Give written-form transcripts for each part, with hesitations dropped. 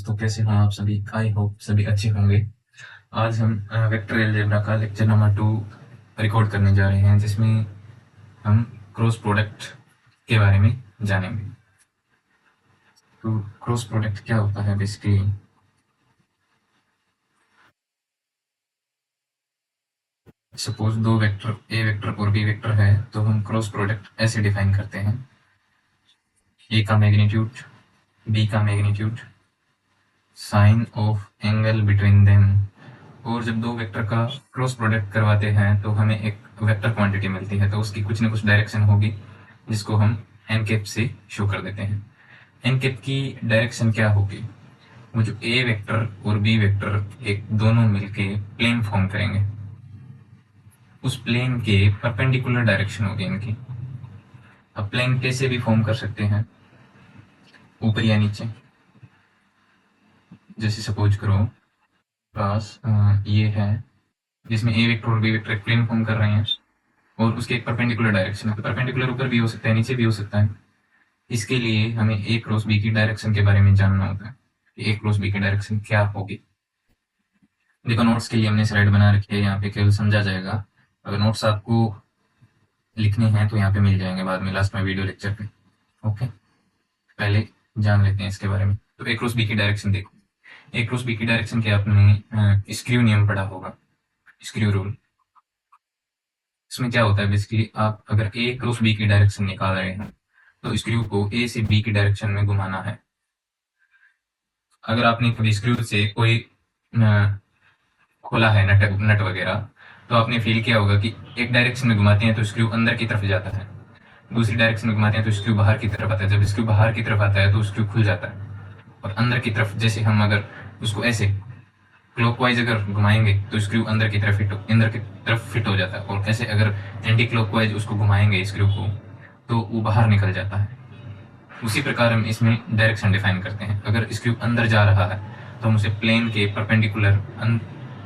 दोस्तों, कैसे हो आप सभी? आई होप सभी अच्छे होंगे। आज हम वेक्टर अलजेब्रा का लेक्चर नंबर 2 रिकॉर्ड करने जा रहे हैं, जिसमें हम क्रॉस प्रोडक्ट के बारे में जानेंगे। तो क्रॉस प्रोडक्ट क्या होता है बेसिकली? सपोज दो वेक्टर ए वेक्टर और बी वेक्टर है, तो हम क्रॉस प्रोडक्ट ऐसे डिफाइन करते हैं: ए का मैग्नीट्यूड, बी का magnitude, sine of angle between them. और जब दो वेक्टर का क्रॉस प्रोडक्ट करवाते हैं तो हमें एक वेक्टर क्वांटिटी मिलती है, तो उसकी कुछ न कुछ डायरेक्शन होगी, जिसको हम एन कैप से शो कर देते हैं। एन कैप की डायरेक्शन क्या होगी? वो जो ए वेक्टर और बी वेक्टर एक दोनों मिलके प्लेन फॉर्म करेंगे, उस प्लेन के परपेंडिकुलर डायरेक्शन होगी इनकी। अब प्लेन कैसे भी फॉर्म कर सकते हैं, ऊपर या नीचे। जैसे सपोज करो पास ये है, जिसमें ए वेक्टर और बी वेक्टर एक प्लेन फॉर्म कर रहे हैं और उसके एक परपेंडिकुलर डायरेक्शन है, तो परपेंडिकुलर ऊपर भी हो सकता है, नीचे भी हो सकता है। इसके लिए हमें ए क्रॉस बी की डायरेक्शन के बारे में जानना होता है कि ए क्रॉस बी की डायरेक्शन क्या होगी। देखो, नोट्स के लिए हमने स्लाइड बना रखी है, यहाँ पे केवल समझा जाएगा। अगर नोट्स आपको लिखने हैं तो यहाँ पे मिल जाएंगे बाद में, लास्ट में वीडियो लेक्चर पे। ओके, पहले जान लेते हैं इसके बारे में। तो ए क्रॉस बी की डायरेक्शन देखो। ए क्रॉस बी की डायरेक्शन के आपने स्क्रू नियम पढ़ा होगा, स्क्रू रूल। इसमें क्या होता है बेसिकली, आप अगर ए क्रॉस बी की डायरेक्शन निकाल रहे हैं तो स्क्रू को ए से बी की डायरेक्शन में घुमाना है। अगर आपने कभी स्क्रू से कोई खोला है नट नट वगैरह, तो आपने फील किया होगा कि एक डायरेक्शन में घुमाते हैं तो स्क्रू अंदर की तरफ जाता है, दूसरी डायरेक्शन में घुमाते हैं तो स्क्रू बाहर की तरफ आता है। जब स्क्रू बाहर की तरफ आता है तो स्क्रू खुल जाता है, और अंदर की तरफ जैसे हम अगर उसको ऐसे क्लॉकवाइज अगर घुमाएंगे तो स्क्रू अंदर की तरफ फिट हो जाता है, और ऐसे अगर एंटी क्लॉकवाइज उसको घुमाएंगे स्क्रू को तो वो बाहर निकल जाता है। उसी प्रकार हम इसमें डायरेक्शन डिफाइन करते हैं। अगर स्क्रू अंदर जा रहा है तो हम उसे प्लेन के परपेंडिकुलर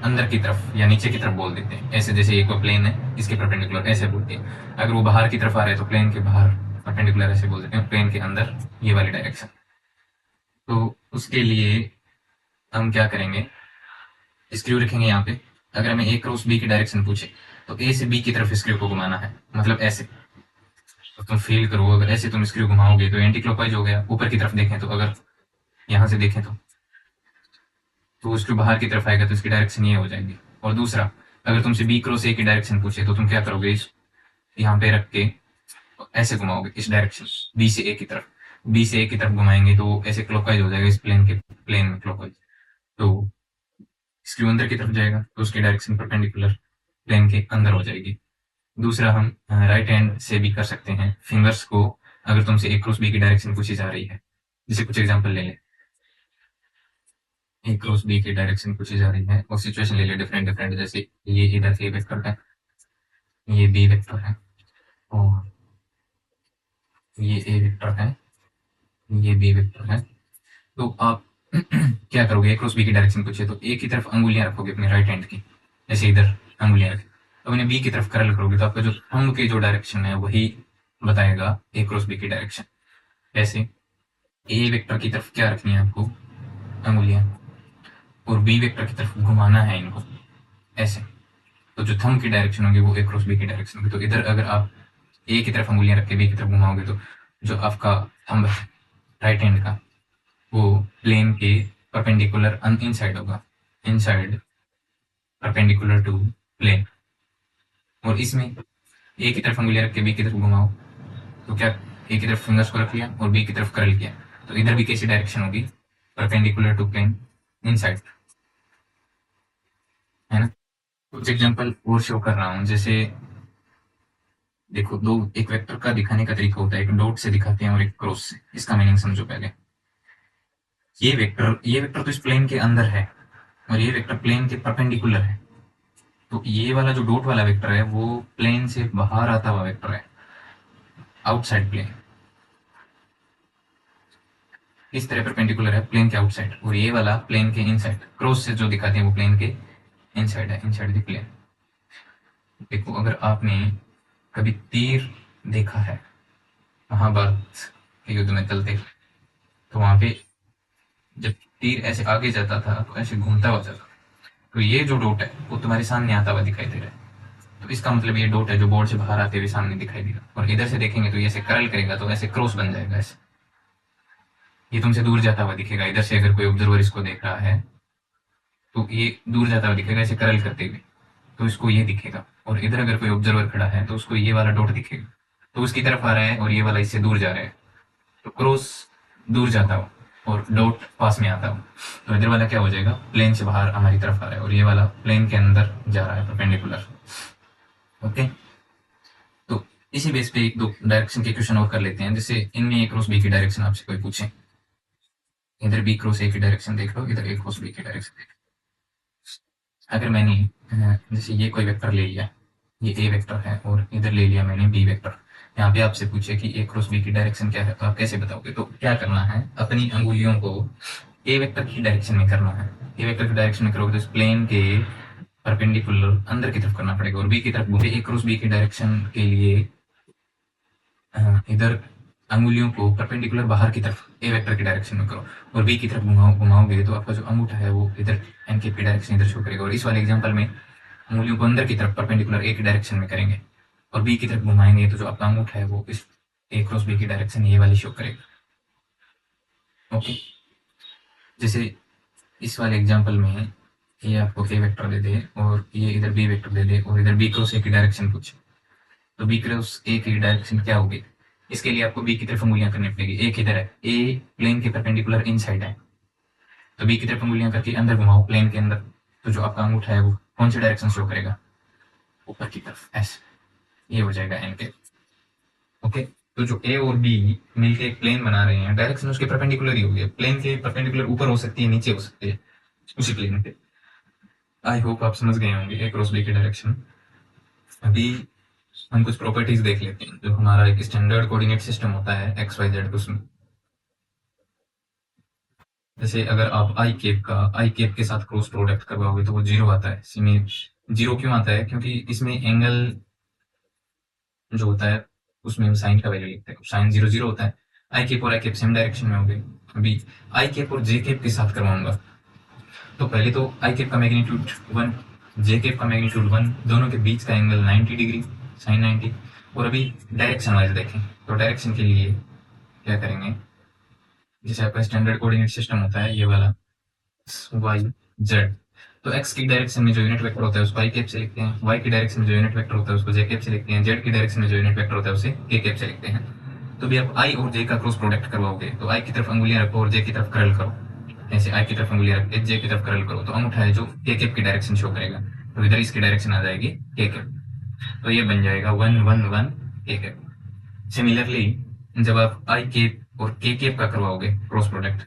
अंदर की तरफ या नीचे की तरफ बोल देते हैं। ऐसे जैसे एक प्लेन है, इसके परपेंडिकुलर ऐसे बोलते हैं। अगर वो बाहर की तरफ आ रहे हैं तो प्लेन के बाहर परपेंडिकुलर ऐसे बोल देते हैं, प्लेन के अंदर ये वाली डायरेक्शन। तो उसके लिए हम क्या करेंगे, स्क्रू रखेंगे यहाँ पे। अगर हमें ए क्रॉस बी की डायरेक्शन पूछे तो ए से बी की तरफ स्क्रू को घुमाना है, मतलब ऐसे। तो तुम फील करो, अगर ऐसे तुम स्क्रू घुमाओगे तो एंटी क्लॉकवाइज हो गया। ऊपर की तरफ देखें तो, अगर यहाँ से देखें तो स्क्रू बाहर की तरफ आएगा, तो इसकी डायरेक्शन ये हो जाएगी। और दूसरा, अगर तुमसे बी क्रॉस ए की डायरेक्शन पूछे तो तुम क्या करोगे, इस यहाँ पे रख के ऐसे घुमाओगे इस डायरेक्शन, बी से ए की तरफ। बी से ए की तरफ घुमाएंगे तो ऐसे क्लॉकवाइज हो जाएगा, इस प्लेन में क्लॉकवाइज। तो स्क्रू अंदर की तरफ जाएगा तो उसकी डायरेक्शन परपेंडिकुलर प्लेन के अंदर हो जाएगी। दूसरा, हम राइट हैंड से भी कर सकते हैं। फिंगर्स को अगर तुमसे ए क्रॉस बी की डायरेक्शन पूछी जा रही है, जैसे कुछ एग्जांपल ले ले, ए क्रॉस बी की डायरेक्शन पूछी जा रही है और सिचुएशन ले ले डिफरेंट डिफरेंट। जैसे ये इधर ए वेक्टर है, ये बी वेक्टर है, और ये ए वेक्टर है, ये बी वेक्टर है। तो आप क्या करोगे, ए क्रॉस बी की डायरेक्शन पूछे तो ए की तरफ अंगुलियां रखोगे अपने राइट हैंड की, ऐसे इधर अंगुलियां रखी। तो अपने बी की तरफ करल करोगे तो आपका जो थंब की जो डायरेक्शन है वही बताएगा ए क्रॉस बी की डायरेक्शन। ऐसे ए वेक्टर की तरफ क्या रखनी है आपको, अंगुलियां, और बी वेक्टर की तरफ घुमाना है इनको ऐसे। तो जो थंब की डायरेक्शन होगी वो ए क्रॉस बी की डायरेक्शन होगी। तो इधर अगर आप ए की तरफ अंगुलियां रख के बी की तरफ घुमाओगे तो जो आपका थंब है राइट हैंड का, वो प्लेन के परपेंडिकुलर इनसाइड होगा, इनसाइड परपेंडिकुलर टू प्लेन। और इसमें ए की तरफ अंगुलियां रख के बी की तरफ घुमाओ तो क्या, ए की तरफ फिंगर्स को रख लिया और बी की तरफ करल किया, तो इधर भी कैसी डायरेक्शन होगी, परपेंडिकुलर टू प्लेन, इनसाइड, है ना। कुछ एग्जांपल और शो कर रहा हूँ। जैसे देखो, दो एक वेक्टर का दिखाने का तरीका होता है, एक डॉट से दिखाते हैं और एक क्रॉस से। इसका मीनिंग समझो पहले। ये वेक्टर तो इस प्लेन के अंदर है और ये वेक्टर प्लेन के परपेंडिकुलर है। तो ये वाला जो डॉट वाला वेक्टर है वो प्लेन से बाहर आता हुआ वेक्टर है, आउटसाइड प्लेन। इस तरह परपेंडिकुलर है प्लेन के आउटसाइड, और ये वाला प्लेन के इनसाइड। क्रॉस से जो दिखाते हैं वो प्लेन के इनसाइड है, इनसाइड द प्लेन। देखो, अगर आपने कभी तीर देखा है महाभारत के युद्ध में चलते, तो वहां पे जब तीर ऐसे आगे जाता था तो ऐसे घूमता हुआ जाता, तो ये जो डॉट है वो तुम्हारे सामने आता हुआ दिखाई दे रहा है, तो इसका मतलब ये डॉट है जो बोर्ड से बाहर आते हुए सामने दिखाई देगा। और इधर से देखेंगे तो ये ऐसे कर्ल करेगा तो ऐसे क्रॉस बन जाएगा, ऐसे ये तुमसे दूर जाता हुआ दिखेगा। इधर से अगर कोई ऑब्जर्वर इसको देख रहा है तो ये दूर जाता हुआ दिखेगा ऐसे कर्ल करते हुए, तो इसको ये दिखेगा। और इधर अगर कोई ऑब्जर्वर खड़ा है तो उसको ये वाला डॉट दिखेगा, तो उसकी तरफ आ रहा है और ये वाला इससे दूर जा रहा है, तो क्रॉस दूर जाता हो और डॉट पास में आता हो, तो इधर वाला क्या हो जाएगा, प्लेन से बाहर हमारी तरफ आ रहा है और ये वाला प्लेन के अंदर जा रहा है परपेंडिकुलर। ओके, तो इसी बेस पे एक दो डायरेक्शन के क्वेश्चन और कर लेते हैं, जैसे इनमें ए क्रॉस बी की डायरेक्शन आपसे कोई पूछे, इधर बी क्रॉस ए की डायरेक्शन देख लो, इधर ए क्रॉस बी की डायरेक्शन देख लो। अगर मैंने जैसे ये कोई वेक्टर ले लिया, ये ए वेक्टर है और इधर ले लिया मैंने बी वेक्टर, यहाँ पे आपसे पूछे कि ए क्रॉस बी की डायरेक्शन क्या है, तो आप कैसे बताओगे? तो क्या करना है, अपनी अंगुलियों को ए वेक्टर की डायरेक्शन में करना है। ए वेक्टर की डायरेक्शन में करोगे तो इस प्लेन के परपेंडिकुलर अंदर की तरफ करना पड़ेगा और बी की तरफ घूमे। ए क्रॉस बी की डायरेक्शन के लिए इधर अंगुलियों को परपेंडिकुलर बाहर की तरफ ए वेक्टर की डायरेक्शन में करो और बी की तरफ घुमाओगे तो आपका जो अंगूठा है वो इधर एन की डायरेक्शन इधर शो करेगा। और इस वाले एग्जांपल में अंगुलियों को अंदर की तरफ परपेंडिकुलर ए की डायरेक्शन में करेंगे और बी की तरफ घुमाएंगे तो जो आपका अंगूठा है वो इस ए क्रॉस बी की डायरेक्शन ये वाली शो करेगा। ओके, जैसे इस वाले एग्जांपल में ये आपको ए वेक्टर दे दे और ये इधर बी वेक्टर दे दे और इधर बी क्रॉस ए की डायरेक्शन पूछे, तो बी क्रॉस ए की डायरेक्शन क्या होगी? इसके लिए आपको बी की तरफ उंगलियां करनी पड़ेगी। ए किधर है? ए प्लेन के परपेंडिकुलर इन साइड है, तो बी की तरफ उंगलियां करके अंदर घुमाओ प्लेन के अंदर, तो जो आपका अंगूठा है वो कौन सी डायरेक्शन शो करेगा? ऊपर की तरफ, ऐसे ये हो जाएगा एन के। ओके, तो जो ए और बी मिलके एक प्लेन बना रहे हैं, डायरेक्शन उसके परपेंडिकुलर ही होगी। प्लेन के परपेंडिकुलर ऊपर हो सकती है, नीचे हो सकती है, उसी प्लेन पे। आई होप आप समझ गए होंगे ए क्रॉस बी की डायरेक्शन। अभी हम कुछ प्रॉपर्टीज देख लेते हैं। जो हमारा एक स्टैंडर्ड कोऑर्डिनेट सिस्टम होता है एक्स वाई जेड, उसमें जैसे अगर आप आई केप के साथ क्रॉस प्रोडक्ट करवाओगे तो वो जीरो आता है। इसमें जीरो क्यों आता है? क्योंकि इसमें एंगल जो होता है उसमें हम साइन का वैल्यू लिखते हैं, साइन जीरो जीरो होता है। आई केप और आई केप सेम डायरेक्शन में हो गए। अभी आई केप और जे केप के साथ करवाऊंगा तो पहले तो आई केप का मैग्नीट्यूड 1, जे केप का मैग्नीट्यूड 1, दोनों के बीच का एंगल 90 डिग्री, साइन 90। और अभी डायरेक्शन वाइज देखें तो डायरेक्शन के लिए क्या करेंगे, जैसे आपका स्टैंडर्ड कोऑर्डिनेट सिस्टम होता है ये वाला वाई जेड, तो एक्स की डायरेक्शन में जो यूनिट वेक्टर होता है उसको आई कैप से लिखते हैं, वाई की डायरेक्शन में जो यूनिट वेक्टर होता है उसको जे कैप से लिखते हैं, जेड की डायरेक्शन में जो यूनिट वेक्टर होता है उसे के कैप से लिखते हैं। तो भी आप आई और जे का क्रॉस प्रोडक्ट करवाओगे तो आई की तरफ अंगुलियां रखो और जे की तरफ कर्ल करो, ऐसे आई की तरफ अंगुलियां रख के जे की तरफ कर्ल करो तो अंगूठा है जो के कैप की डायरेक्शन शो करेगा, तो इधर इसकी डायरेक्शन आ जाएगी के कैप, तो ये बन जाएगा 1 1 1 के कैप। सिमिलरली जब आप आई केप और के केप का करवाओगे क्रॉस प्रोडक्ट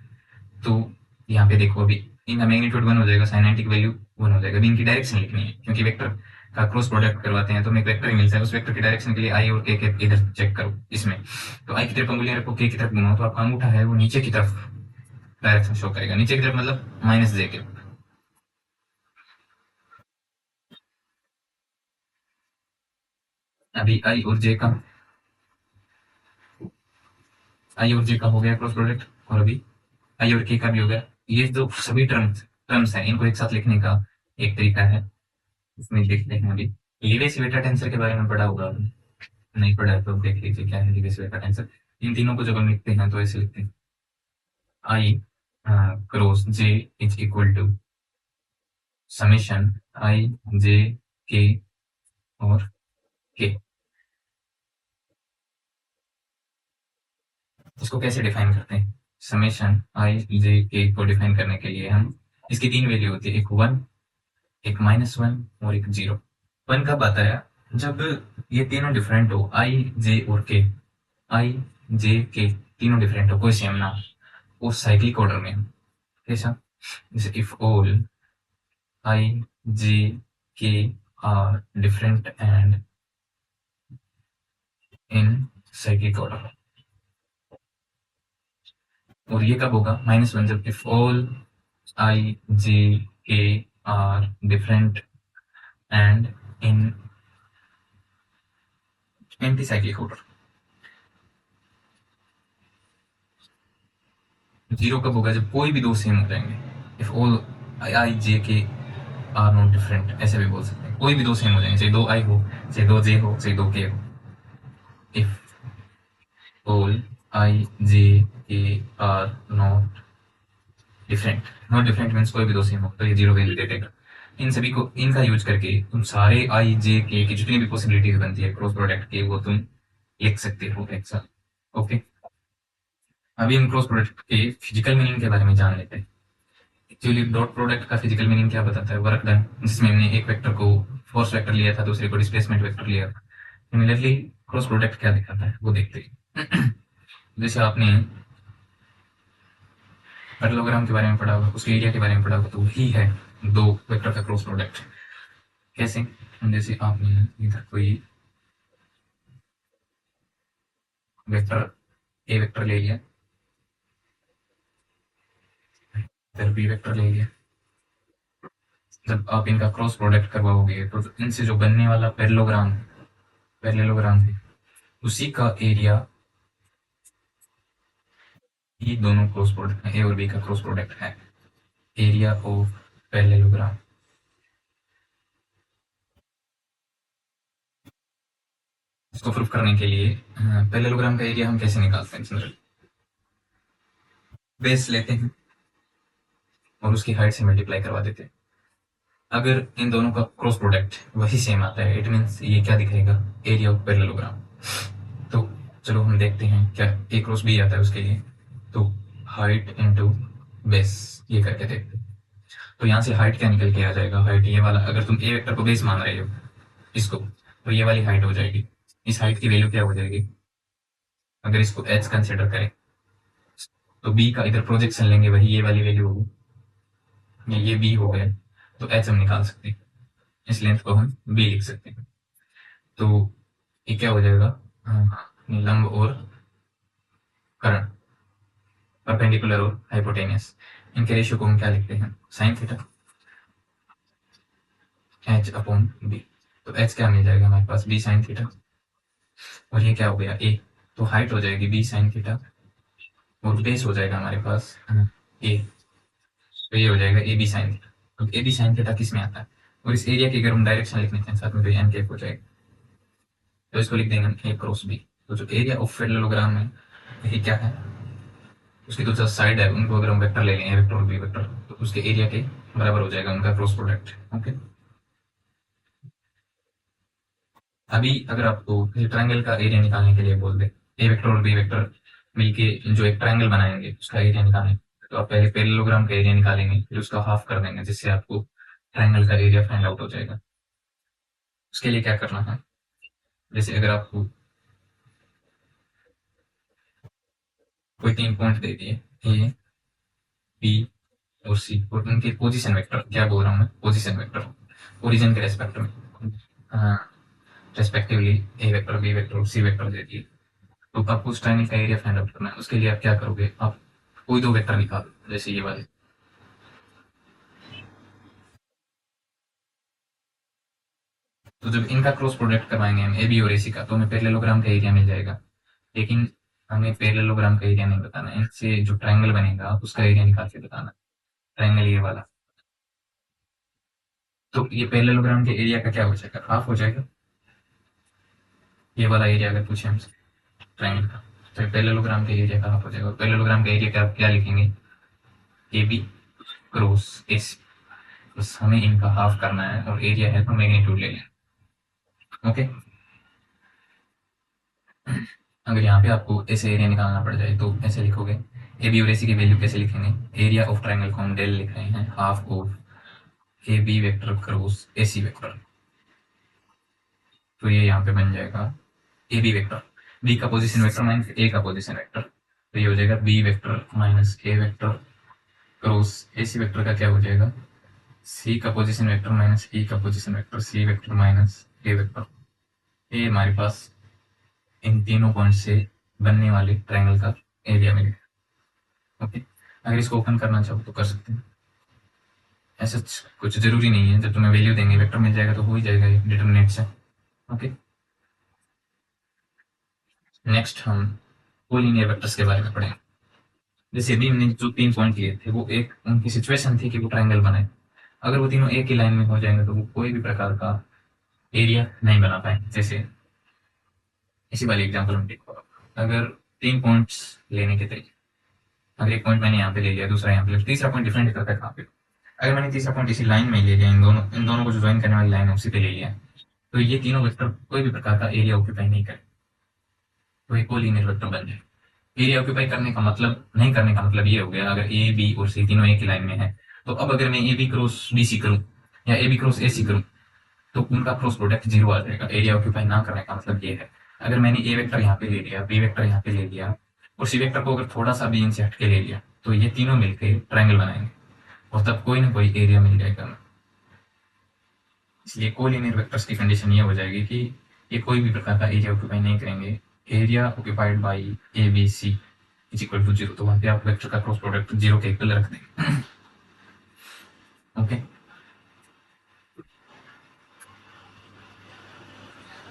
तो यहाँ पे देखो अभी इनका मैग्नीट्यूड 1 हो जाएगा, साइन 90 की वैल्यू 1 हो जाएगा। अभी इनकी डायरेक्शन लिखनी है क्योंकि वेक्टर का क्रॉस प्रोडक्ट करवाते हैं तो हमें एक वेक्टर ही मिलता है, उस वेक्टर की डायरेक्शन के लिए आई और के केप इधर चेक करो इसमें, तो आई की तरफ अंगुलियां रखो, के की तरफ घुमाओ तो आपका अंगूठा है वो नीचे की तरफ डायरेक्शन शो करेगा, नीचे की तरफ मतलब माइनस जे के। अभी आई और जे का हो गया क्रॉस प्रोडक्ट और अभी आई और के का भी हो गया। ये जो सभी टर्म्स हैं इनको एक साथ लिखने का एक तरीका है, इसमें देखते हैं। अभी लीवियस वेटा टेंसर के बारे में पढ़ा होगा आपने, नहीं पढ़ा है तो देख लीजिए क्या है लीवियस वेटा टेंसर। इन तीनों को जब हम लिखते हैं तो ऐसे लिखते हैं, I cross J is equal to summation I J K और के। इसको कैसे डिफाइन करते हैं? समेशन आई जे के को डिफाइन करने के लिए हम इसकी तीन वैल्यू होती है, एक 1, एक -1 और एक 0। 1 कब आता है? जब ये तीनों डिफरेंट हो, आई जे और के, आई जे के तीनों डिफरेंट हो, कोई सेम ना हो, उस साइक्लिक ऑर्डर में हम कैसा, जैसे if all I J K are different and in cyclic order. और ये कब होगा? -1, जब if all I J K are different and in anti cyclic order. Zero कब होगा? जब कोई भी दो सेम हो जाएंगे। If all I J K are not different, ऐसे भी बोल सकते हैं। कोई भी दो सेम हो जाएंगे, चाहे दो आई हो, चाहे दो जे हो, चाहे दो के हो। If all I J K are not different, not different means कोई भी दो सेम हो, तो ये जीरो वैल्यू दे देगा। इन सभी को, इनका यूज करके तुम सारे आई जे के की जितनी भी पॉसिबिलिटीज बनती है क्रॉस प्रोडक्ट के, वो तुम लिख सकते हो एक साथ। ओके, अभी हम क्रॉस प्रोडक्ट के फिजिकल मीनिंग के बारे में जान लेते हैं। एक्चुअली डॉट प्रोडक्ट का फिजिकल मीनिंग क्या बताता है? वर्क डन, जिसमें हमने एक वेक्टर को फोर्स वेक्टर लिया था, दूसरे को डिस्प्लेसमेंट वेक्टर लिया था। सिमिलरली क्रॉस प्रोडक्ट क्या दिखाता है वो देखते हैं। जैसे आपने पैरेललोग्राम के बारे में पढ़ा होगा, उसके एरिया के बारे में पढ़ा होगा, तो वही है दो वेक्टर का क्रॉस प्रोडक्ट। कैसे? जैसे आपने इधर कोई वेक्टर ए वेक्टर ले लिया, इधर बी वेक्टर ले लिया। जब आप इनका क्रॉस प्रोडक्ट करवाओगे तो इनसे जो बनने वाला पैरेललोग्राम है, उसी का एरिया, ये दोनों क्रॉस प्रोडक्ट है, ए और बी का क्रॉस प्रोडक्ट है एरिया ऑफ पैरेललोग्राम। इसको प्रूफ करने के लिए पैरेललोग्राम का एरिया हम कैसे निकालते हैं? जनरल बेस लेते हैं और उसकी हाइट से मल्टीप्लाई करवा देते हैं। अगर इन दोनों का क्रॉस प्रोडक्ट वही सेम आता है, इट मीन्स ये क्या दिखाएगा? Area of parallelogram. तो चलो हम देखते हैं क्या ए क्रॉस बी आता है उसके लिए। तो हाइट इंटू बेस, ये करके देखते हैं। तो यहाँ से हाइट क्या निकल के आ जाएगा? हाइट ये वाला, अगर तुम ए वेक्टर को बेस मान रहे हो इसको, तो ये वाली हाइट हो जाएगी। इस हाइट की वैल्यू क्या हो जाएगी? अगर इसको एच कंसिडर करें तो बी का इधर प्रोजेक्शन लेंगे, वही ये वाली वैल्यू होगी। ये बी हो गया, तो एच हम निकाल सकते हैं, इस लेंथ को हम बी लिख सकते हैं। तो ये क्या हो जाएगा? लंब और कर्ण, परपेंडिकुलर और हाइपोटेनियस, इनके रेशियो को हम क्या लिखते हैं? Sine theta, H upon B. तो एच क्या मिल जाएगा हमारे पास? B sine theta. और ये क्या हो गया? ए। तो हाइट हो जाएगी बी साइन थीटा और बेस हो जाएगा हमारे पास ए। तो ये हो जाएगा ए बी साइन थीटा। तो ए बी साइन थीटा किस में आता है? और इस एरिया की अगर हम डायरेक्शन लिखने हैं साथ में, तो एन कैप हो जाएगा। तो इसको लिख देंगे हम ए क्रॉस बी। तो जो एरिया ऑफ पैरेललोग्राम है, ये क्या है? उसकी जो साइड है उनको अगर हम वेक्टर ले लें, ए वेक्टर और बी वेक्टर, तो उसके एरिया के बराबर हो जाएगा उनका क्रॉस प्रोडक्ट। ओके, अभी अगर आपको ट्रायंगल का एरिया निकालने के लिए बोल दे, ए वेक्टर और बी वेक्टर मिलके जो एक ट्रायंगल बनाएंगे उसका एरिया निकालें, तो आप पहले पैरेललोग्राम का एरिया निकालेंगे, फिर उसका हाफ कर देंगे, जिससे आपको ट्रायंगल का एरिया फाइंड आउट हो जाएगा। उसके लिए क्या करना है? जैसे अगर आपको कोई 3 पॉइंट दे दिए, ए बी और सी, और उनके पोजीशन वेक्टर, क्या बोल रहा हूँ मैं? पोजीशन वेक्टर, ओरिजिन के रेस्पेक्ट में, रेस्पेक्टिवली ए वेक्टर बी वेक्टर और सी वेक्टर दे दिए। तो आपको उस ट्रायंगल का एरिया फाइंड आउट करना है। उसके लिए आप क्या करोगे? आप कोई दो वेक्टर निकालो, जैसे ये वाले। तो जब इनका क्रॉस प्रोडक्ट करवाएंगे हम ए बी और ए सी का, तो हमें पैरेललोग्राम का एरिया मिल जाएगा। लेकिन हमें पैरेललोग्राम का एरिया नहीं बताना, इनसे जो ट्रायंगल बनेगा उसका एरिया निकाल के बताना। ट्रायंगल ये वाला, तो ये पैरेललोग्राम के एरिया का क्या हो जाएगा? हाफ हो जाएगा। ये वाला एरिया अगर पूछे हमसे ट्रायंगल का, तो पैरेललोग्राम के एरिया का हाफ हो जाएगा। पैरेललोग्राम का एरिया क्या क्या लिखेंगे? ए बी क्रॉस ए सी। बस हमें इनका हाफ करना है और एरिया है तो मैग्नीट्यूड ले लें। ओके, अगर यहाँ पे आपको ऐसे एरिया निकालना पड़ जाए तो ऐसे लिखोगे। ए बी और ए सी की वैल्यू कैसे लिखेंगे? एरिया ऑफ ट्रायंगल को हम डेल लिख रहे हैं, half of A B vector cross A C vector. तो ये यहाँ पे बन जाएगा ए बी वेक्टर, बी का पोजीशन वेक्टर माइनस ए का पोजीशन वेक्टर। तो ये हो जाएगा B vector minus A vector cross A C vector का क्या हो जाएगा? सी का पोजीशन वेक्टर माइनस ई का position vector, C vector minus A vector. ये हमारे पास इन तीनों पॉइंट से बनने वाले ट्रायंगल का एरिया मिलेगा। ओके, अगर इसको ओपन करना चाहो तो कर सकते हैं, ऐसा कुछ जरूरी नहीं है। जब तुम्हें वैल्यू देंगे वेक्टर मिल जाएगा तो हो ही जाएगा ये डिटरमिनेंट से। ओके, नेक्स्ट हम कोलिनियर वेक्टर्स के बारे में पढ़ेंगे। जैसे अभी हमने जो 3 पॉइंट लिए थे वो एक उनकी सिचुएशन थी कि वो ट्रायंगल बनाए। अगर वो तीनों एक ही लाइन में हो जाएंगे तो वो कोई भी प्रकार का एरिया नहीं बना पाएंगे। जैसे इसी वाली एग्जांपल हम देखो, अगर 3 पॉइंट्स लेने के तरीके, अगर एक पॉइंट मैंने यहाँ पे ले लिया, दूसरा यहाँ पे लिया, तीसरा पॉइंट डिफरेंट करता है कहाँ पे। अगर मैंने तीसरा पॉइंट इसी लाइन में ले लिया, इन दोनों को जो ज्वाइन करने वाली लाइन है उसी पे ले लिया, तो ये तीनों वेक्टर कोई भी प्रकार का एरिया ऑक्यूपाई नहीं करे, तो एक कोलिनियर वेक्टर बन जाए। एरिया ऑक्यूपाई करने का मतलब, नहीं करने का मतलब ये हो गया, अगर ए बी और सी तीनों एक ही लाइन में है, तो अब अगर मैं A B cross B C करूँ या ए बी क्रॉस ए सी करूँ, तो उनका क्रॉस प्रोडक्ट जीरो आ जाएगा। एरिया ऑक्यूपाई ना करने का मतलब ये है। अगर मैंने ए वेक्टर यहाँ पे ले लिया, बी वेक्टर यहाँ पे ले लिया और सी वेक्टर को अगर थोड़ा सा भी इनसे हट के ले लिया, तो ये तीनों मिलकर ट्रायंगल बनाएंगे और तब कोई ना कोई एरिया मिल जाएगा। इसलिए कोलिनियर वेक्टर्स की कंडीशन ये हो जाएगी कि ये कोई भी प्रकार का एरिया ऑक्यूपाई नहीं करेंगे। Area occupied by A B C is equal to zero, तो वहां पे आप वेक्टर का क्रॉस प्रोडक्ट जीरो के इक्वल रख देंगे। ओके,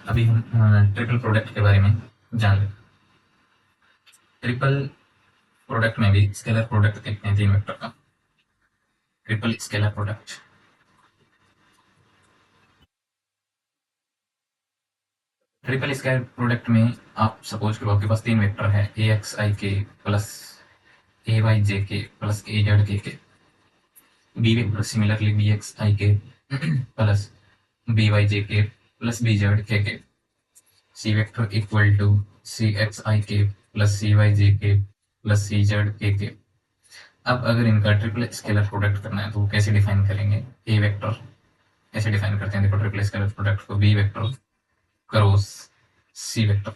अभी हम ट्रिपल प्रोडक्ट के बारे में जान लें। ट्रिपल प्रोडक्ट में भी स्केलर प्रोडक्ट देखते हैं तीन वेक्टर का। Triple scalar product, triple scalar product में आप सपोज करो आपके पास तीन वेक्टर है, ए x I K plus A Y J K plus A Z K. B vector similarly B X I K plus B Y J K plus B Z K. C vector equal to C X I K plus C Y J K plus C Z के। अब अगर इनका triple scalar product करना है तो वो कैसे define करेंगे? ए वेक्टर ऐसे डिफाइन करते हैं, देखो ट्रिपल स्केलर प्रोडक्ट को, B vector cross C vector,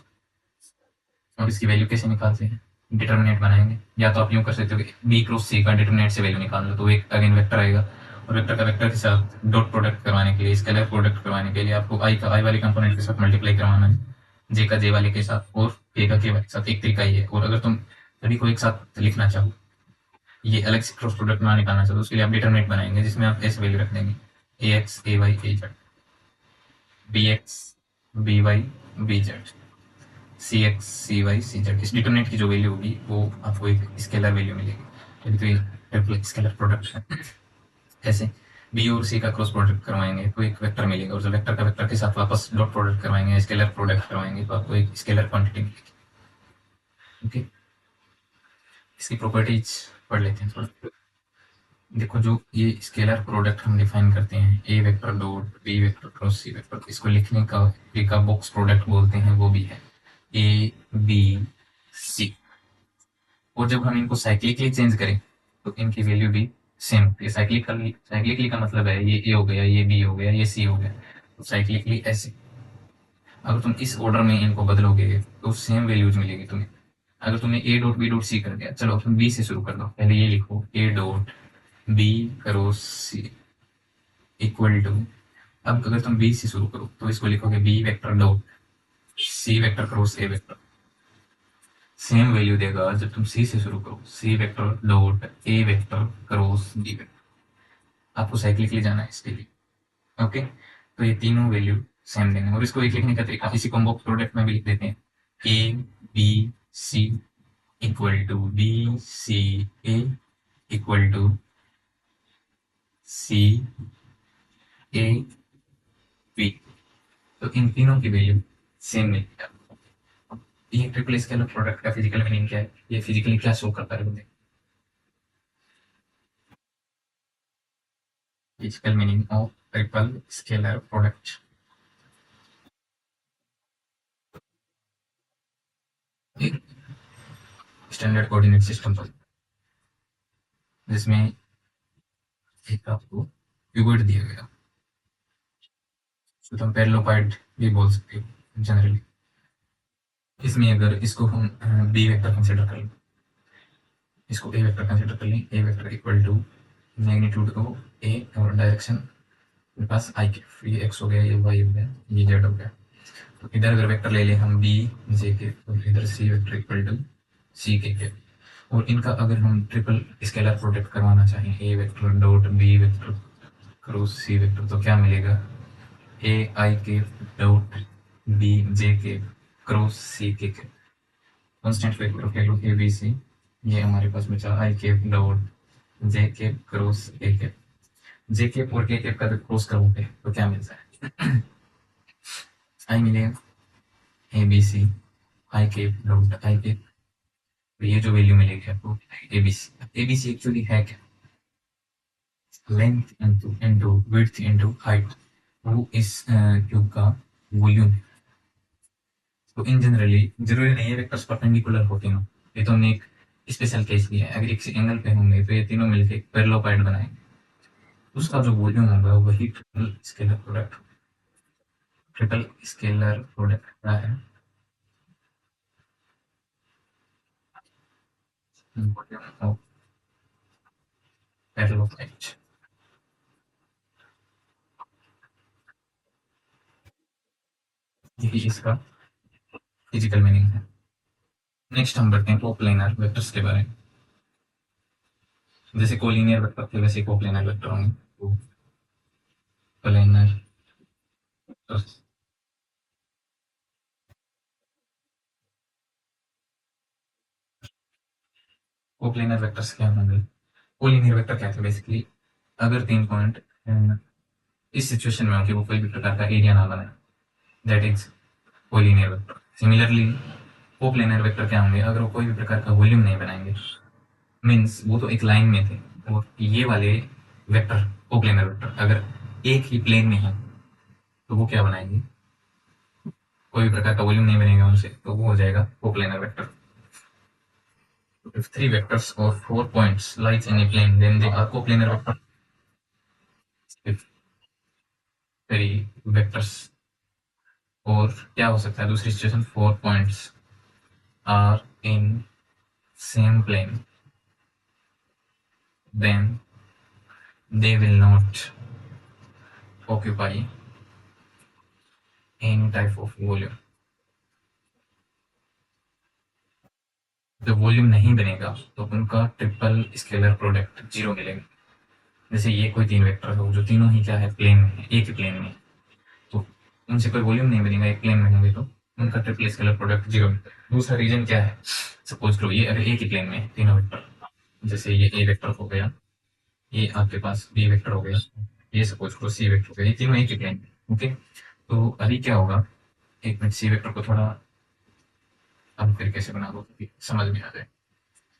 और इसकी वैल्यू कैसे निकालते हैं? डिटर्मिनेंट बनाएंगे। या तो आप यूं कर सकते हो कि बी क्रॉस सी का डिटर्मिनेंट से वैल्यू निकाल लो, तो एक अगेन वेक्टर आएगा और वेक्टर का वेक्टर के साथ डॉट प्रोडक्ट करवाने के लिए, स्केलर प्रोडक्ट करवाने के लिए आपको आई का आई वाले कंपोनेंट के साथ मल्टीप्लाई करवाना है, जे का जे वाले के साथ और के का के वाले के साथ। एक तरीका ये है। और अगर तुम सभी को एक साथ लिखना चाहो, ये अलग से क्रॉस प्रोडक्ट ना निकालना चाहो, तो उसके लिए आप डिटर्मिनेंट बनाएंगे जिसमें आप ऐसे वैल्यू रख देंगे, A X A Y A Z, B X B Y B Z, C X C Y C Z. इस डिटरमिनेंट की जो वैल्यू होगी वो आपको एक स्केलर वैल्यू मिलेगी। तो ये ट्रिपल स्केलर प्रोडक्ट है। ऐसे बी और सी का क्रॉस प्रोडक्ट करवाएंगे तो एक वेक्टर मिलेगा, और जो वेक्टर का वेक्टर के साथ वापस डॉट प्रोडक्ट करवाएंगे, स्केलर प्रोडक्ट करवाएंगे, तो आपको एक स्केलर क्वांटिटी मिलेगी। ओके, इसकी प्रॉपर्टीज पढ़ लेते हैं थोड़ा। देखो, जो ये स्केलर प्रोडक्ट हम डिफाइन करते हैं, A vector dot B vector cross C vector, इसको लिखने का बॉक्स प्रोडक्ट बोलते हैं, वो भी है ए बी सी। और जब हम इनको साइक्लिकली चेंज करें तो इनकी वैल्यू भी सेम होती है। साइक्लिकली का मतलब है ये ए हो गया, ये बी हो गया, ये सी हो गया, तो साइक्लिकली ऐसे। अगर तुम इस ऑर्डर में इनको बदलोगे तो सेम वैल्यूज मिलेगी तुम्हें। अगर तुमने A dot B dot C कर दिया, चलो तुम बी से शुरू कर दो, पहले ये लिखो A dot B cross C equal to, अब अगर तुम बी से शुरू करो तो इसको लिखोगे B vector dot C vector cross A vector. Same value देगा जब तुम सी से शुरू करो, C vector dot A vector cross B vector. आपको साइक्लिकली जाना है इसके लिए। ओके, तो ये तीनों वैल्यू सेम देंगे। और इसको एक लिखने का तरीका इसी कॉम्बो प्रोडक्ट में भी लिख देते हैं, A B C equal to B C A equal to C A B. तो इन तीनों की वैल्यू सेम मिलेगी। ये ट्रिपल स्केलर प्रोडक्ट का फिजिकल मीनिंग क्या है, ये फिजिकली क्या शो करता है? Physical meaning of triple scalar product. एक स्टैंडर्ड कोऑर्डिनेट सिस्टम पर जिसमें एक आपको क्यूबॉइड दिया गया, तो तुम पैरेललोपाइड भी बोल सकते हो जनरली। इसमें अगर इसको हम बी वेक्टर कंसिडर कर लें, इसको ए वेक्टर कंसिडर कर लें, A vector equal to magnitude of A और डायरेक्शन मेरे पास आई के, ये एक्स हो गया, ये वाई हो गया, ये जेड हो गया। तो इधर अगर वेक्टर ले लें हम बी जे के, तो इधर सी वेक्टर इक्वल टू सी के। और इनका अगर हम ट्रिपल स्केलर प्रोडक्ट करवाना चाहें, A vector dot B vector cross C vector, तो क्या मिलेगा? ए आई के डॉट बी जे के क्रॉस सी के। कॉन्स्टेंट वेक्टर कह लो ए बी सी, ये हमारे पास बचा I cap dot J cap cross A cap. J cap और के कैप का क्रॉस करोगे तो क्या मिलता है? आई मिलेगा A B C I cap dot I cap. तो ये जो वैल्यू मिलेगी आपको एबीसी एक्चुअली है क्या? Length into width into height, वो इस क्यूब का वॉल्यूम। तो इन जनरली जरूरी नहीं है वेक्टर्स परपेंडिकुलर होते हो, ये तो हमने एक स्पेशल केस लिया है। अगर एक एंगल पे होंगे तो ये तीनों मिलकर पैरेललोपाइड बनाएंगे, उसका जो वॉल्यूम होगा वही ट्रिपल स्केलर प्रोडक्ट क्या है? Volume of parallelepiped. यही इसका फिजिकल मीनिंग है। नेक्स्ट हम बढ़ते हैं कोप्लेनर वेक्टर्स के बारे में। जैसे कोलिनियर वेक्टर थे वैसे कोप्लेनर वेक्टर होंगे। तो प्लेनर वेक्टर्स, कोप्लेनर वेक्टर्स क्या होंगे? कोलिनियर वेक्टर क्या थे? बेसिकली अगर तीन पॉइंट इस सिचुएशन में हो कि वो कोई भी प्रकार का एरिया ना बनाए, that is collinear vector. Similarly coplanar vector क्या होंगे? अगर वो कोई भी प्रकार का वॉल्यूम नहीं बनाएंगे, मीन्स वो तो एक लाइन में थे, और ये वाले वेक्टर कोप्लेनर वेक्टर अगर एक ही प्लेन में है तो वो क्या बनाएंगे? कोई भी प्रकार का वॉल्यूम नहीं बनेगा उनसे, तो वो हो जाएगा coplanar vector. If three vectors or 4 points lies in a plane, then they are coplanar vector. If three vectors, और क्या हो सकता है दूसरी situation? 4 points are in same plane, then they will not occupy any type of volume. जब volume नहीं बनेगा तो उनका ट्रिपल स्केलर प्रोडक्ट 0 मिलेगा। जैसे ये कोई तीन वेक्टर हो जो तीनों ही क्या है? प्लेन में है, एक ही प्लेन में, तो उनसे कोई वॉल्यूम नहीं बनेगा, एक प्लेन में होंगे तो उनका ट्रिपल स्केलर प्रोडक्ट 0 मिलता है। दूसरा रीजन क्या है? सपोज करो ये अगर एक ही प्लेन में तीनों वेक्टर, जैसे ये ए वेक्टर हो गया, ये आपके पास बी वेक्टर हो गया, ये सपोज करो सी वेक्टर हो गया, ये तीनों एक ही प्लेन में। ओके, तो अभी क्या होगा? एक मिनट, सी वेक्टर को थोड़ा अब तरीके से बना दो ताकि समझ में आ जाए।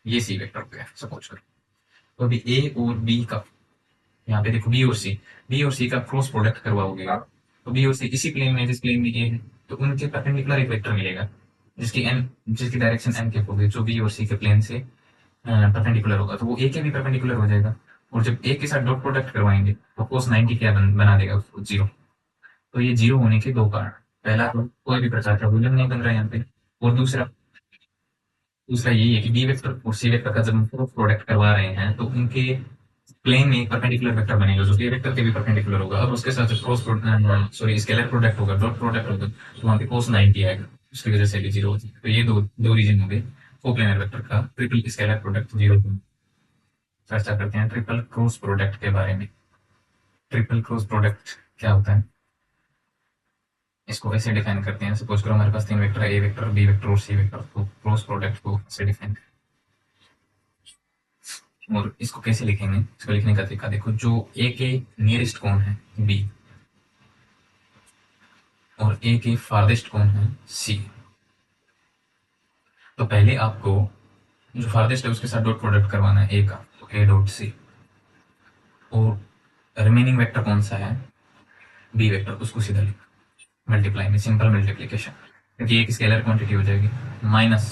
ये सी वेक्टर हो गया सपोज करो, तो अभी ए और बी का, यहाँ पे देखो बी और सी का क्रॉस प्रोडक्ट करवाओगे तो बी और सी इसी प्लेन में, जिस प्लेन में ए है, तो उनके परपेंडिकुलर एक वेक्टर मिलेगा जिसकी डायरेक्शन एन कैप होगी, जो बी और सी के प्लेन से परपेंडिकुलर होगा, तो वो ए के भी परपेंडिकुलर हो जाएगा। और जब ए के साथ डॉट प्रोडक्ट करवाएंगे तो cos 90 क्या बना देगा उसको? 0। तो ये 0 होने के दो कारण, पहला तो कोई भी प्रकार का वॉल्यूम नहीं बन रहा है यहाँ पे, और दूसरा यही है कि बी वेक्टर और सी वेक्टर का जब हम क्रॉस प्रोडक्ट करवा रहे हैं तो उनके प्लेन में एक परपेंडिकुलर वेक्टर बनेगा जो ए वेक्टर के भी परपेंडिकुलर होगा। अब उसके साथ स्केलर प्रोडक्ट होगा, डॉट प्रोडक्ट होगा, तो वहाँ पे cos 90 आएगा, उसकी वजह से भी 0 होती है। तो ये दो रीजन हो गए कोप्लेनर वेक्टर का ट्रिपल स्केलर प्रोडक्ट 0। चर्चा करते हैं ट्रिपल क्रॉस प्रोडक्ट के बारे में। ट्रिपल क्रॉस प्रोडक्ट क्या होता है? इसको ऐसे डिफाइन करते हैं, सपोज करो हमारे पास तीन वेक्टर है, ए वेक्टर, बी वेक्टर और सी वेक्टर, तो क्रॉस प्रोडक्ट को ऐसे डिफाइन करें। और इसको कैसे लिखेंगे? इसको लिखने का तरीका देखो, जो ए के नियरेस्ट कौन है? बी, और ए के फारदेस्ट कौन है? सी। तो पहले आपको जो फारदेस्ट है उसके साथ डॉट प्रोडक्ट करवाना है ए का, तो ए डॉट सी, और रिमेनिंग वेक्टर कौन सा है? बी वेक्टर, उसको सीधा लिखो मल्टीप्लाई में, सिंपल मल्टीप्लीकेशन, क्योंकि एक स्केलर क्वांटिटी हो जाएगी माइनस,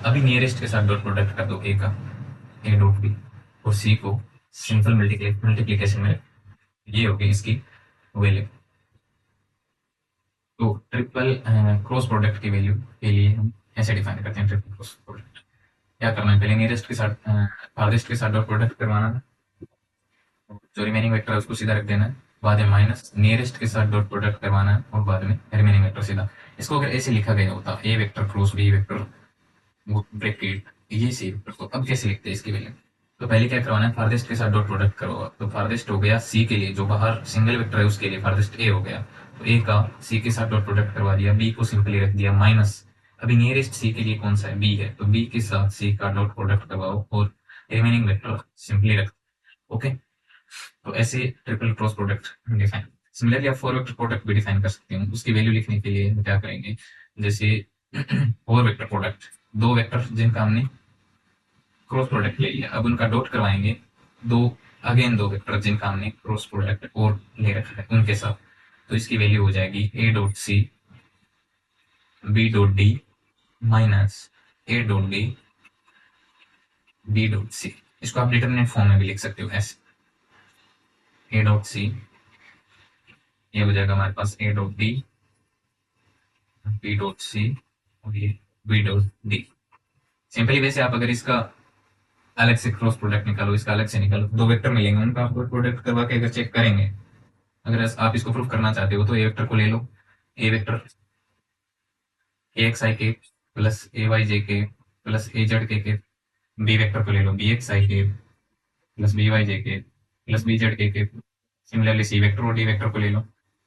अभी नियरेस्ट के साथ डॉट प्रोडक्ट कर दो ए का, ए डॉट बी, और सी को सिंपल मल्टीप्लीकेशन में, ये होगी इसकी वैल्यू। तो ट्रिपल क्रॉस प्रोडक्ट की वैल्यू के लिए हम ऐसे डिफाइन करते हैं ट्रिपल क्रॉस प्रोडक्ट। क्या करना है? पहले नियरेस्ट के साथ फारदेस्ट के साथ डॉट प्रोडक्ट करवाना है, जो रिमेनिंग वेक्टर है उसको सीधा रख देना है, बाद में माइनस नियरेस्ट के साथ डॉट प्रोडक्ट करवाना है, और बाद में रिमेनिंग वेक्टर सीधा। इसको अगर ऐसे लिखा गया होता A vector cross B vector bracket ये सी वेक्टर, तो अब कैसे लिखते हैं इसकी वैल्यू? तो पहले क्या करवाना है? फारदेस्ट के साथ डॉट प्रोडक्ट करो, तो फारदेस्ट हो गया सी के लिए, जो बाहर सिंगल वेक्टर है उसके लिए फारदेस्ट ए हो गया, तो ए का सी के साथ डॉट प्रोडक्ट करवा दिया, बी को सिंपली रख दिया माइनस अभी नियरेस्ट सी के लिए कौन सा है, बी है, तो बी के साथ सी का डॉट प्रोडक्ट करवाओ और रिमेनिंग वेक्टर सिंपली रख। ओके, तो ऐसे triple cross product define. Similarly आप फोर वेक्टर प्रोडक्ट भी डिफाइन कर सकते हैं। उसकी वैल्यू लिखने के लिए हम क्या करेंगे, जैसे फोर वेक्टर प्रोडक्ट, दो वेक्टर जिनका हमने क्रॉस प्रोडक्ट ले लिया, अब उनका डॉट करवाएंगे दो, अगेन दो वेक्टर जिनका हमने क्रॉस प्रोडक्ट और ले रखा है उनके साथ, तो इसकी वैल्यू हो जाएगी A dot C B dot D minus A dot D B dot C. इसको आप डिटरमिनेंट फॉर्म में भी लिख सकते हो ऐसे, ए डॉट सी, ये हो जाएगा हमारे पास A dot D B dot C और ये बी डॉट डी। सिंपली वैसे आप अगर इसका अलग से क्रॉस प्रोडक्ट निकालो, इसका अलग से निकालो, दो वेक्टर मिलेंगे, उनका आप प्रोडक्ट करवा के अगर चेक करेंगे, अगर आप इसको प्रूफ करना चाहते हो तो ए वेक्टर को ले लो, ए vector A x I K plus A Y J K plus A Z K, B vector को ले लो B X I K plus B Y J K plus B Z के। सिमिलरली सी vector और D vector को ले लो,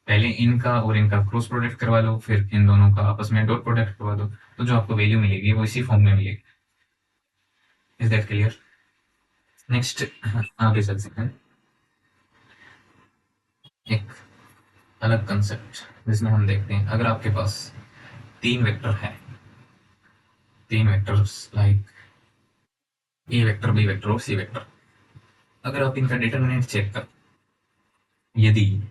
पहले इनका और इनका क्रॉस प्रोडक्ट करवा लो, फिर इन दोनों का आपस में डॉट प्रोडक्ट करवा दो, तो जो आपको वैल्यू मिलेगी वो इसी फॉर्म में मिलेगी। Is that clear? नेक्स्ट आगे चलते हैं, एक अलग कंसेप्ट जिसमें हम देखते हैं, अगर आपके पास तीन वेक्टर है, तीन vectors like A vector B vector और सी वेक्टर, अगर आप इनका डिटरमिनेंट चेक कर, यदि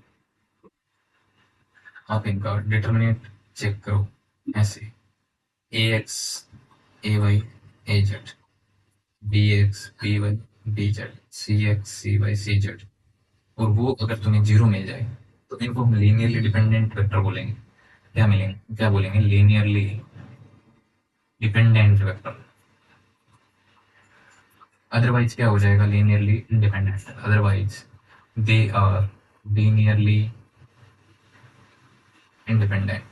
आप इनका डिटरमिनेंट चेक करो ऐसे, A X A Y A Z, B X B Y B Z, C X C Y C Z, और वो अगर तुम्हें जीरो मिल जाए तो इनको हम लीनियरली डिपेंडेंट वेक्टर बोलेंगे। क्या मिलेंगे, क्या बोलेंगे, लीनियरली डिपेंडेंट वेक्टर। अदरवाइज क्या हो जाएगा, linearly independent, otherwise they are linearly independent.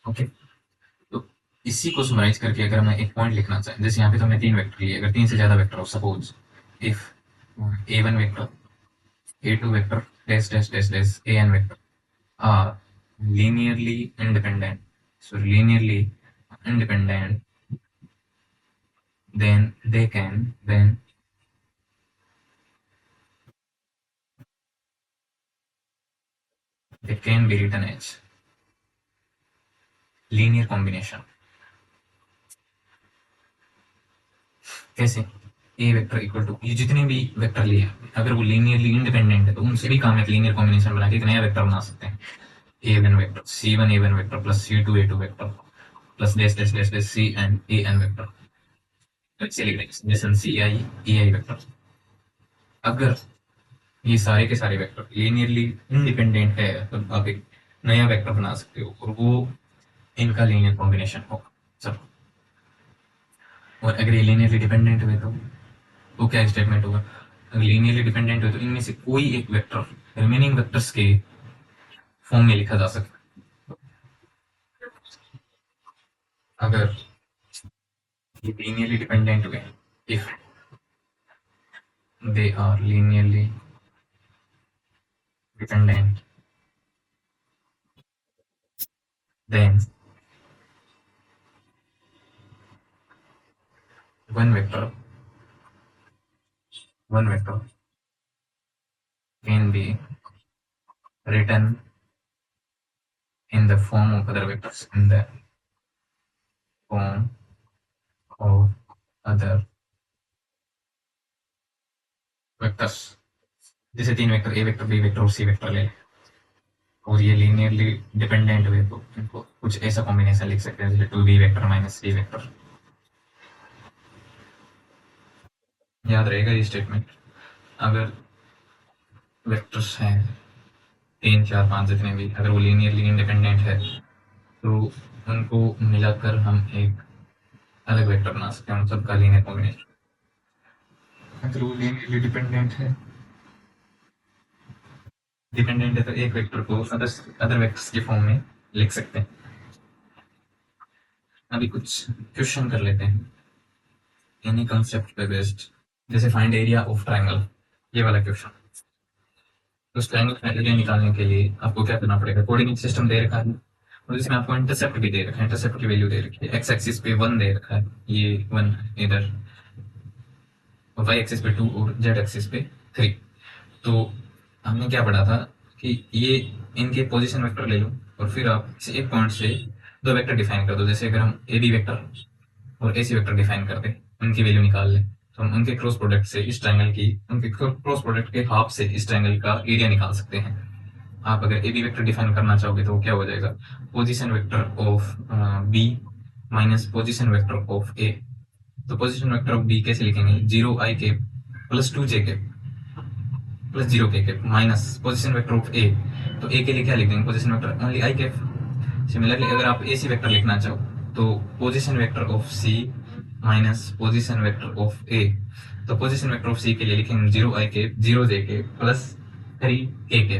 Okay, तो इसी को समराइज करके अगर मैं एक पॉइंट लिखना चाहें, जैसे यहाँ पे तो मैं तीन वेक्टर लिए, अगर तीन से ज्यादा वेक्टर हो, suppose if A one vector A two vector dash dash dash dash A N vector are linearly independent, so linearly independent, then they can be written as linear combination। कैसे, ए vector equal to, ये जितने भी vector लिए अगर वो linearly independent है तो उनसे भी काम एक लीनियर कॉम्बिनेशन बना के एक नया वेक्टर बना सकते हैं। A one vector C one A one vector plus C two A two vector plus dash dash dash dash C and A N vector, जैसे सी आई ए आई वेक्टर। अगर ये सारे के सारे वेक्टर लीनियरली इंडिपेंडेंट है तो आप एक नया वेक्टर बना सकते हो और वो इनका लीनियर कॉम्बिनेशन होगा। चलो, और अगर ये लीनियरली डिपेंडेंट हुए तो क्या स्टेटमेंट होगा, अगर लीनियरली डिपेंडेंट हुए तो इनमें से कोई एक वेक्टर रिमेनिंग वेक्टर्स के फॉर्म में लिखा जा सकता है। अगर ये लीनियरली डिपेंडेंट हुए, if they are linearly dependent, then one vector can be written in the form of other vectors, in the form of other vectors। जैसे तीन vector A vector B vector और सी वेक्टर ले, और ये linearly dependent हुए तो इनको कुछ ऐसा कॉम्बिनेशन लिख सकते हैं, जैसे two B vector minus C vector. याद रहेगा ये स्टेटमेंट। अगर वेक्टर्स हैं तीन चार पांच जितने भी, अगर वो लीनियरली इंडिपेंडेंट है तो उनको मिलाकर हम एक अलग वेक्टर बना सकते हैं, उन सबका लीनियर कॉम्बिनेशन। अगर वो लीनियरली डिपेंडेंट है तो एक वेक्टर को अदर वेक्टर्स के फॉर्म में लिख सकते हैं। अभी कुछ क्वेश्चन कर लेते हैं इन्हीं कंसेप्ट पे बेस्ड, जैसे फाइंड एरिया ऑफ ट्रायंगल, ये वाला क्वेश्चन। तो उस ट्रायंगल का एरिया निकालने के लिए आपको क्या करना पड़ेगा, कोऑर्डिनेट सिस्टम दे रखा है और इसमें आपको इंटरसेप्ट भी दे रखा है, इंटरसेप्ट की वैल्यू दे रखी है, एक्स एक्सिस पे 1 दे रखा है, ये 1 इधर, और वाई एक्सिस पे 2 और जेड एक्सिस पे 3। तो हमने क्या पढ़ा था कि ये इनके पोजीशन वेक्टर ले लो और फिर आप इस एक पॉइंट से दो वेक्टर डिफाइन कर दो। जैसे अगर हम ए बी वेक्टर और ए सी वेक्टर डिफाइन कर दें, उनकी वैल्यू निकाल लें, तो हम उनके क्रॉस प्रोडक्ट से इस ट्रायंगल की, उनके क्रॉस प्रोडक्ट के हाफ से इस ट्रायंगल का एरिया निकाल सकते हैं। आप अगर ए बी वेक्टर डिफाइन करना चाहोगे तो क्या हो जाएगा, position vector of B minus position vector of A. तो पोजीशन वेक्टर ऑफ बी कैसे लिखेंगे, 0 आई के प्लस 2 जे के प्लस 0 के minus position vector of A. तो ए के लिए क्या लिख देंगे, पोजीशन वेक्टर ओनली आई के। सिमिलरली अगर आप ए सी वेक्टर लिखना चाहो तो position vector of C minus position vector of A. तो पोजीशन वेक्टर ऑफ सी के लिए लिखेंगे 0 आई के 0 जे के प्लस 3 के।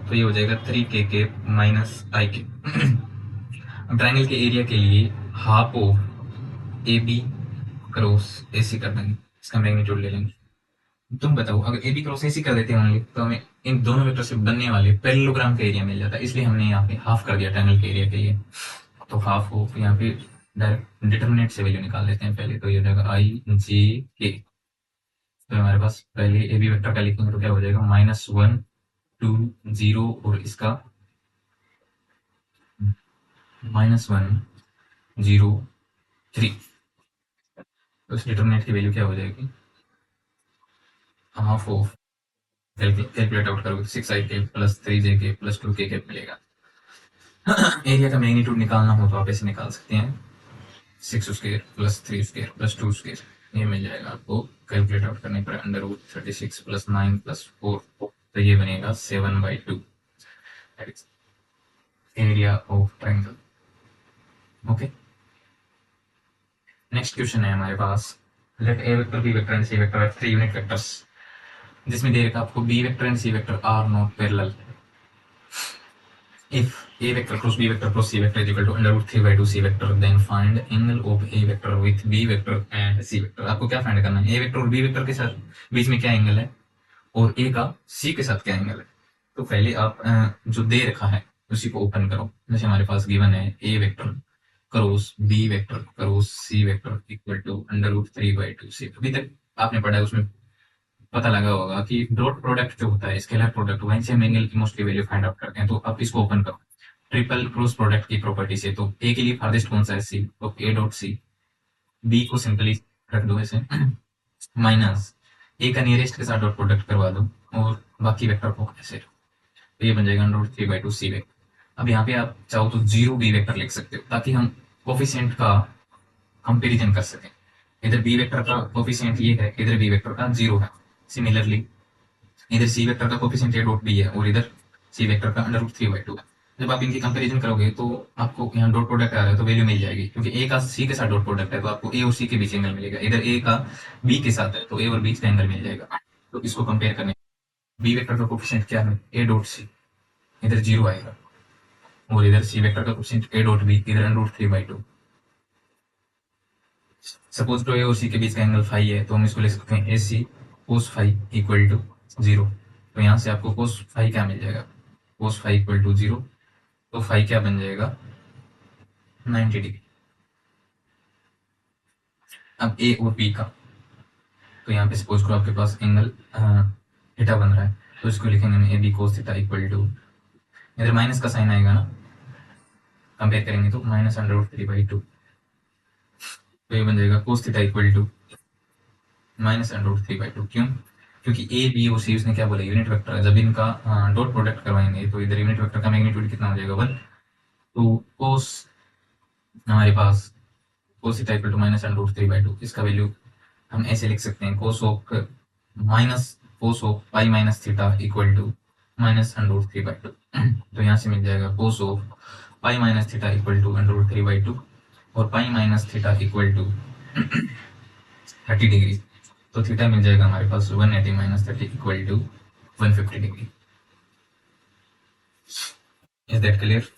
तो ये हो जाएगा 3 के माइनस आई के। अब ट्राइंगल के एरिया के लिए half of A B cross A C कर देंगे, इसका मैग्नीट्यूड ले लेंगे। तुम बताओ, अगर ए बी क्रॉस ए सी कर देते होंगे तो हमें इन दोनों वेक्टर से बनने वाले पैरेललोग्राम का एरिया मिल जाता है, इसलिए हमने यहाँ पे हाफ कर दिया ट्रायंगल के एरिया के लिए। तो हाफ ऑफ, यहाँ पे डायरेक्ट डिटरमिनेंट से वैल्यू निकाल लेते हैं पहले। तो ये हो जाएगा आई जे के। तो हमारे पास पहले ए बी वेक्टर का लिखेंगे तो क्या हो जाएगा, -1 2 0 और इसका -1 0 3। तो इस डिटरमिनेंट की वैल्यू क्या हो जाएगी, हाफ ऑफ, कैलकुलेट आउट करोगे 6 आई के प्लस 3 जे के प्लस 2 के मिलेगा। एरिया का मैग्नीट्यूड निकालना हो तो आप ऐसे निकाल सकते हैं, 6 square plus 3 square plus 2 square, ये मिल जाएगा आपको कैलकुलेट आउट करने पर, √36 प्लस 9 प्लस 4, तो ये बनेगा 7/2 area of triangle. Okay, next question है हमारे पास, let A vector B vector and C vector have 3 unit vectors, जिसमें दे रखा आपको B vector and C vector are not parallel. If a vector cross b vector cross c vector is equal to √3/2 c vector, then find angle of a vector with b vector and c vector। आपको क्या find करना है, a vector और b vector के साथ बीच में क्या angle है और a का c के साथ क्या एंगल है। तो पहले आप जो दे रखा है उसी को ओपन करो। जैसे हमारे पास गिवन है a vector cross b vector cross c vector equal to √3/2 c। अभी तक आपने पढ़ा है, उसमें पता लगा होगा कि डॉट प्रोडक्ट जो होता है, स्केलर प्रोडक्ट, वहीं से हम एंगल की मोस्टली वैल्यू फाइंड आउट करते हैं। तो आप इसको ओपन करो ट्रिपल क्रॉस प्रोडक्ट की प्रॉपर्टी से। तो ए के लिए फारदेस्ट कौन सा है, सी, तो ए डॉट सी। बी को सिंपली रख दो ऐसे, माइनस ए का नियरेस्ट के साथ डॉट प्रोडक्ट करवा दो और बाकी वेक्टर को ऐसे, तो ये बन जाएगा √3/2 सी वेक्टर। अब यहाँ पे आप चाहो तो 0 बी वेक्टर लिख सकते हो ताकि हम कोफिशिएंट का कंपेरिजन कर सकें। इधर बी वेक्टर का कोफिशिएंट ये है, इधर बी वेक्टर का 0 है। सिमिलरली इधर सी वेक्टर का कोफिशिएंट ए डॉट बी है और इधर सी वेक्टर का √3/2 है। जब आप इनकी कंपैरिजन करोगे तो आपको यहाँ डॉट प्रोडक्ट आ रहा है तो वैल्यू मिल जाएगी, क्योंकि ए का सी के साथ डॉट प्रोडक्ट है तो आपको ए और सी के बीच एंगल मिलेगा। इधर ए का बी के साथ है तो ए और बी का एंगल मिल जाएगा। तो इसको कंपेयर करने, बी वेक्टर का कोफिशिएंट क्या है, ए डॉट सी, इधर 0 आएगा, और इधर सी वेक्टर का कोफिशिएंट ए डॉट बी, इधर √3/2। सपोज तो ए और सी के बीच का एंगल फाई है तो हम इसको ले सकते हैं ए सी कोस फाई इक्वल टू 0। तो यहाँ से आपको कोस फाई क्या मिल जाएगा, कोस फाई इक्वल टू 0। तो फाई क्या बन जाएगा, 90 डिग्री। अब ए और बी का, तो यहाँ पे सपोज करो आपके पास एंगल थीटा बन रहा है तो इसको लिखेंगे हम A B cos theta equal to, इधर माइनस का साइन आएगा ना, कंपेयर करेंगे तो -√3/2। तो ये बन जाएगा कोस थीटा इक्वल टू -√3/2। क्यों, क्योंकि ए बी और सी उसने क्या बोला, यूनिट वेक्टर है। जब इनका डॉट प्रोडक्ट करवाएंगे तो इधर यूनिट वेक्टर का मैग्नीट्यूड कितना हो जाएगा, 1। तो कोस हमारे पास कोस थीटा इक्वल टू -√3/2, इसका वैल्यू हम ऐसे लिख सकते हैं, cos of pi minus theta equal to -√3/2। तो यहाँ से मिल जाएगा cos of pi minus theta equal to √3/2 और pi minus theta equal to 30 degree. तो थीटा मिल जाएगा हमारे पास 180 minus 30 equal to 150 degree. Is that clear.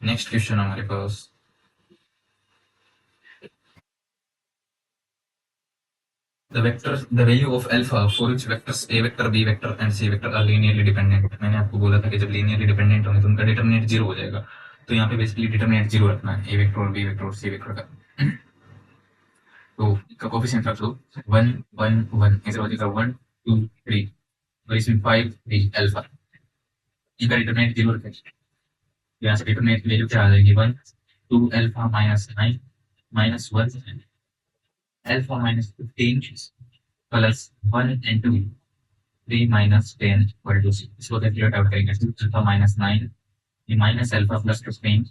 Next question हमारे पास, the value of alpha for which vectors a vector, b vector and c vector are linearly dependent. मैंने आपको बोला था कि जब linearly dependent होंगे तो उनका डिटरमिनेंट 0 हो जाएगा, तो यहाँ पे बेसिकली डिटरमिनेंट 0 रखना है a वेक्टर और b वेक्टर और c वेक्टर का। तो इसका कोफिशिएंट रख लो 1 1 1, ऐसे हो जाएगा 1 2 3, और इसमें 5 3 अल्फा, इनका डिटरमिनेंट 0 रखें। यहाँ से डिटरमिनेंट की वैल्यू क्या आ जाएगी 1 2 अल्फा माइनस 9 माइनस 1 alpha minus 15 plus 1 and 2 3 minus 10 equal to 6। इसको कैलकुलेट आउट करेंगे, अल्फा माइनस 9 ये minus alpha plus 15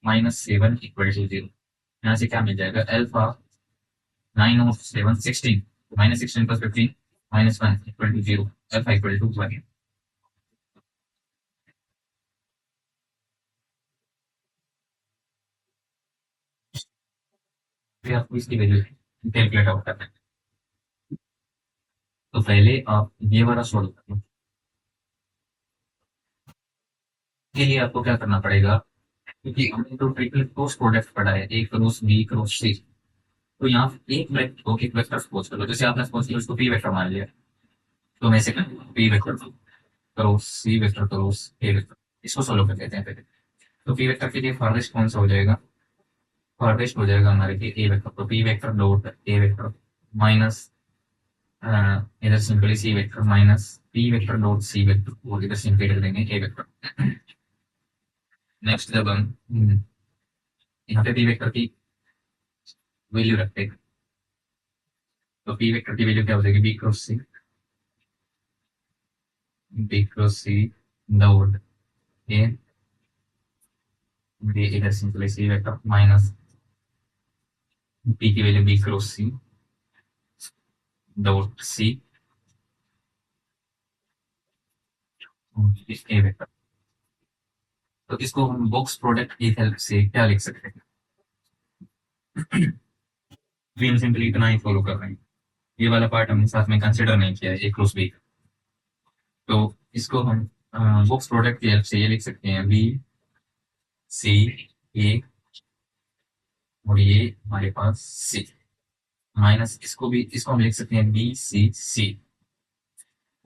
minus 7 equal to 0। यहाँ से क्या मिल जाएगा alpha 9 of 7 16 minus 16 plus 15 minus 1 equal to 0, alpha equal to 1। फिर आपको इसकी वैल्यू कैलकुलेट आउट करना है। तो पहले आप ये वाला सोल्व करें, के लिए आपको क्या करना पड़ेगा, क्योंकि हमने तो ट्रिपल क्रॉस प्रोडक्ट पढ़ा है, ए क्रॉस बी क्रॉस सी। तो यहाँ एक वेक्टर को एक वेक्टर सपोज कर लो, जैसे आपने सपोज किया उसको पी वेक्टर मान लिया, तो मैं से P vector cross C vector cross A vector, इसको सोल्व कर लेते हैं पहले। तो पी वेक्टर के लिए फार्देस्ट कौन सा हो जाएगा, फार्देस्ट हो जाएगा हमारे लिए ए वेक्टर, तो P vector dot A vector minus इधर simply C vector minus P vector dot C vector, और इधर सिंपली रख देंगे ए वेक्टर। नेक्स्ट जब हम यहाँ पे पी वेक्टर की वैल्यू रखते हैं, तो पी वेक्टर की वैल्यू क्या हो जाएगी B cross C dot A, B इधर simply C vector minus P की value B cross C dot C A vector. तो इसको हम बॉक्स प्रोडक्ट की हेल्प से क्या लिख सकते हैं, भी हम सिंपली इतना ही फॉलो कर रहे हैं, ये वाला पार्ट हमने साथ में कंसिडर नहीं किया है ए क्रॉस बी। तो इसको हम बॉक्स प्रोडक्ट की हेल्प से ये लिख सकते हैं बी सी ए, और ये हमारे पास सी माइनस इसको हम लिख सकते हैं बी सी सी।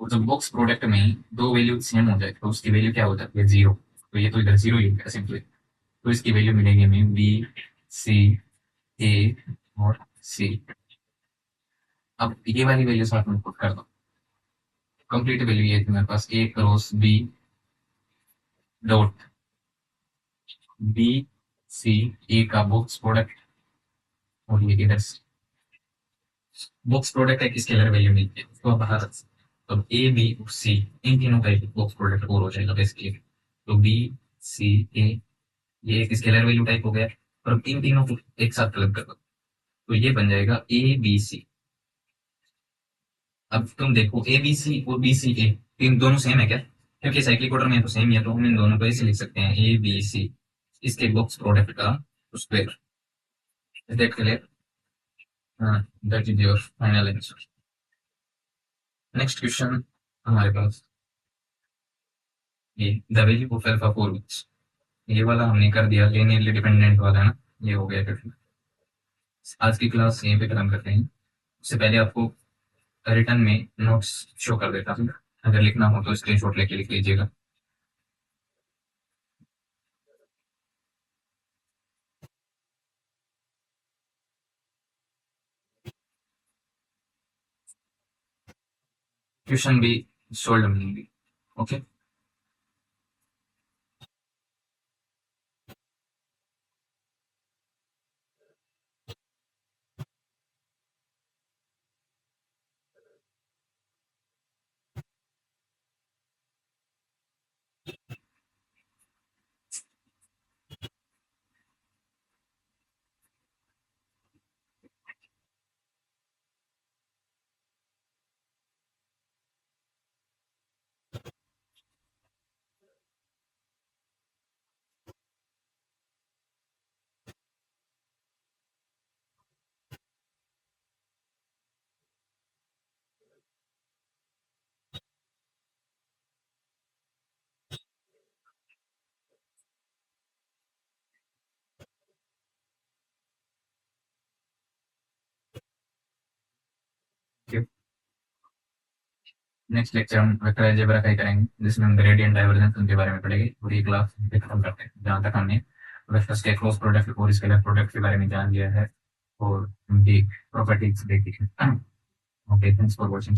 और जब बॉक्स प्रोडक्ट में दो वैल्यू सेम हो जाए तो उसकी वैल्यू क्या हो जाती है 0, तो ये तो इधर 0 ही होगा सिंपली, तो इसकी वैल्यू मिलेगी हमें बी सी ए और सी। अब ये वाली वैल्यू साथ में पुट कर दो, कंप्लीट वैल्यू ये थी मेरे पास A cross B dot B C A का बॉक्स प्रोडक्ट, और ये इधर बॉक्स प्रोडक्ट एक स्केलर वैल्यू मिलती है उसको आप बाहर रख सकते हैं। तो ए बी और सी इन तीनों का एक बॉक्स प्रोडक्ट और हो जाएगा बेसिकली। तो बी सी ए ये एक स्केलर वैल्यू टाइप हो गया, और अब इन तीनों को एक साथ कलेक्ट कर दो, तो ये बन जाएगा ए बी सी। अब तुम देखो ए बी सी और बी सी ए इन दोनों सेम है क्या, क्योंकि साइक्लिक ऑर्डर में तो सेम ही है, तो हम इन दोनों को ऐसे लिख सकते हैं ए बी सी इसके बॉक्स प्रोडक्ट का स्क्वायर। दैट क्लियर, हाँ that is your final answer. Next question हमारे पास ये the value of alpha for which, ये वाला हमने कर दिया लीनियरली डिपेंडेंट वाला ना, ये हो गया क्वेश्चन। आज की क्लास यहीं पे खत्म करते हैं। उससे पहले आपको रिटर्न में नोट्स शो कर देता हूँ, अगर लिखना हो तो स्क्रीनशॉट लेके लिख लीजिएगा। क्वेश्चन भी सोल्व होंगे, ओके। नेक्स्ट लेक्चर हम वेक्टर अलजेब्रा का ही करेंगे, जिसमें हम ग्रेडियंट डाइवर्जेंस उनके बारे में पढ़ेंगे। और ये क्लास खत्म करते हैं जहाँ तक हमने वेक्टर्स के क्लोज प्रोडक्ट और स्केलर प्रोडक्ट के बारे में जान लिया है और उनकी प्रॉपर्टीज देखी है। Okay, thanks for watching.